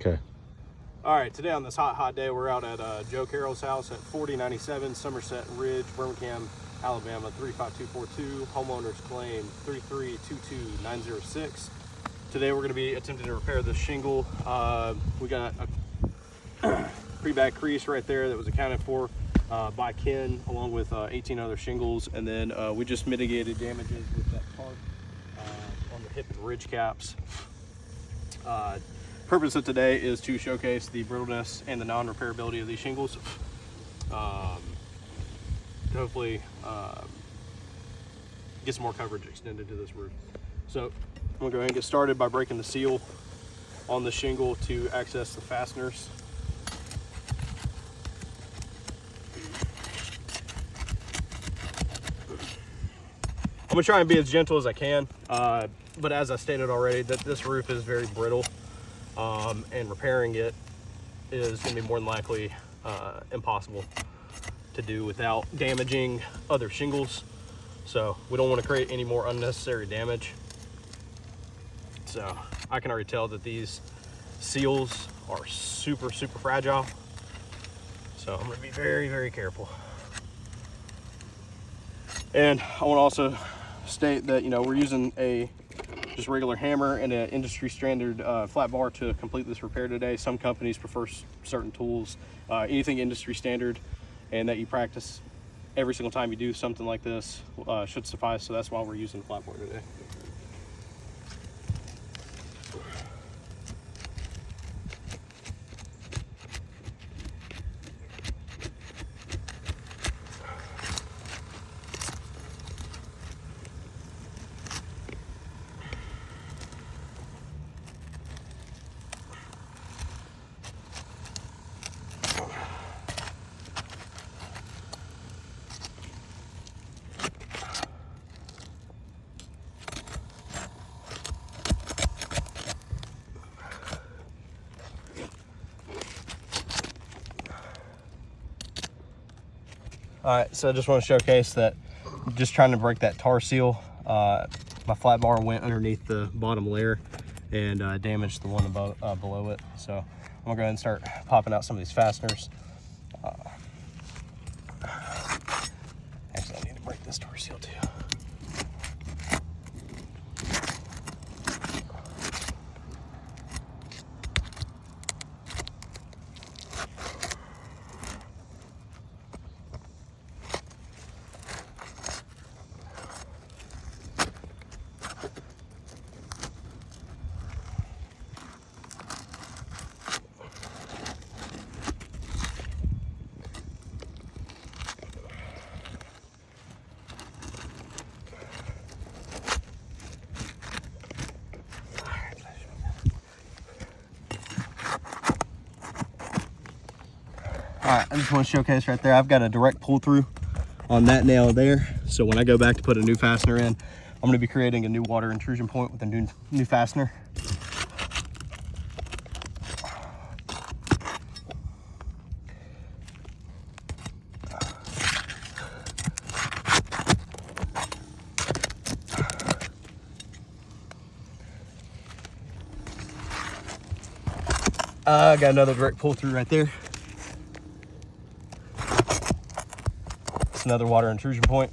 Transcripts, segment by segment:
Okay. All right, today on this hot day, we're out at Joe Carroll's house at 4097 Somerset Ridge, Birmingham, Alabama, 35242. Homeowner's claim 3322906. Today we're going to be attempting to repair this shingle. We got a pretty bad crease right there that was accounted for by Ken, along with 18 other shingles, and then we just mitigated damages with that tarp on the hip and ridge caps. Purpose of today is to showcase the brittleness and the non-repairability of these shingles. Hopefully get some more coverage extended to this roof. So I'm gonna go ahead and get started by breaking the seal on the shingle to access the fasteners. I'm gonna try and be as gentle as I can, but as I stated already, that this roof is very brittle. And repairing it is going to be more than likely impossible to do without damaging other shingles. So we don't want to create any more unnecessary damage. So I can already tell that these seals are super fragile. So I'm going to be very careful. And I want to also state that, you know, we're using a just regular hammer and an industry standard flat bar to complete this repair today. Some companies prefer certain tools. Anything industry standard and that you practice every single time you do something like this should suffice. So that's why we're using flat bar today. All right, so I just want to showcase that just trying to break that tar seal, my flat bar went underneath the bottom layer and damaged the one above, below it. So I'm gonna go ahead and start popping out some of these fasteners. Actually, I need to break this tar seal too. All right, I just want to showcase right there, I've got a direct pull through on that nail there. So when I go back to put a new fastener in, I'm going to be creating a new water intrusion point with a new fastener. I got another direct pull through right there. It's another water intrusion point.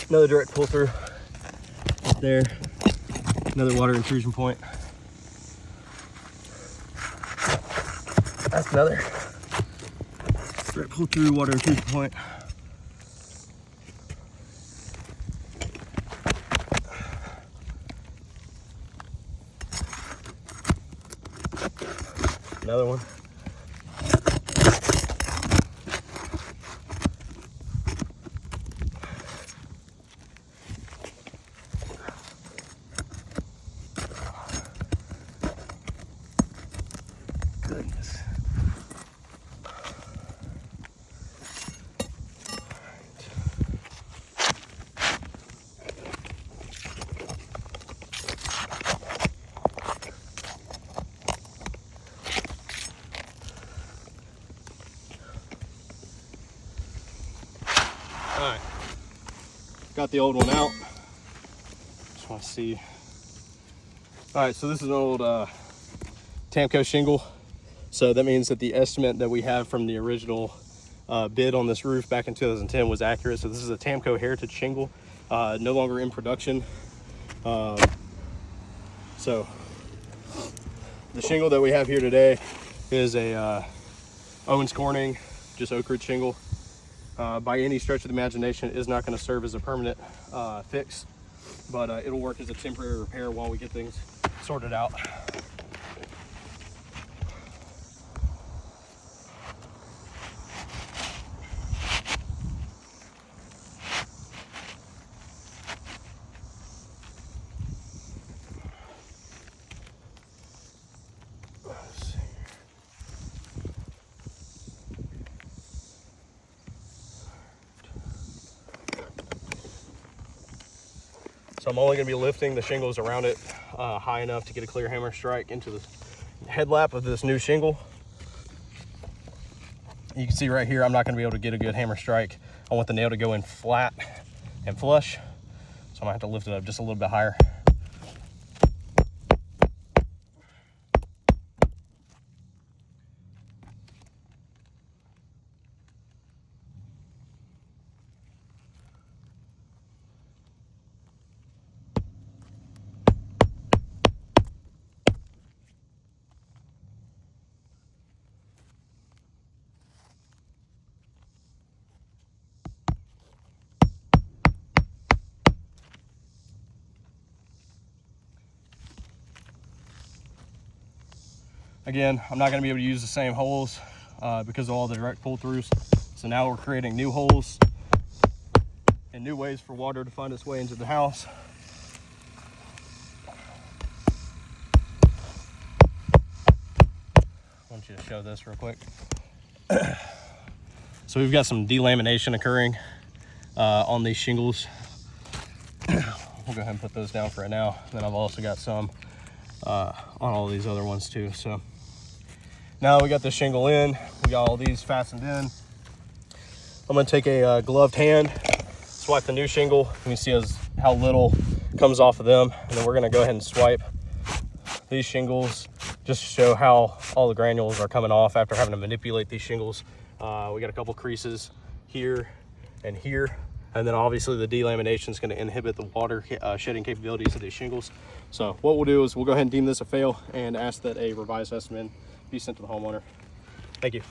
Another direct pull through up there. Another water intrusion point. That's another direct pull through water intrusion point. Another one. Goodness. All right, got the old one out. Just want to see. All right, so this is an old Tamco shingle. So that means that the estimate that we have from the original bid on this roof back in 2010 was accurate. So this is a Tamco Heritage shingle, no longer in production. So the shingle that we have here today is a Owens Corning, just Oak Ridge shingle. By any stretch of the imagination, it is not going to serve as a permanent fix, but it'll work as a temporary repair while we get things sorted out. So I'm only going to be lifting the shingles around it high enough to get a clear hammer strike into the headlap of this new shingle. You can see right here, I'm not going to be able to get a good hammer strike. I want the nail to go in flat and flush, so I'm going to have to lift it up just a little bit higher. Again, I'm not going to be able to use the same holes because of all the direct pull-throughs. So now we're creating new holes and new ways for water to find its way into the house. I want you to show this real quick. So we've got some delamination occurring on these shingles. We'll go ahead and put those down for right now. Then I've also got some on all these other ones too. So now we got the shingle in, we got all these fastened in. I'm going to take a gloved hand, swipe the new shingle. You can see how little comes off of them, and then we're going to go ahead and swipe these shingles just to show how all the granules are coming off after having to manipulate these shingles. We got a couple creases here and here, and then obviously the delamination is going to inhibit the water shedding capabilities of these shingles. So what we'll do is we'll go ahead and deem this a fail and ask that a revised estimate be sent to the homeowner. Thank you.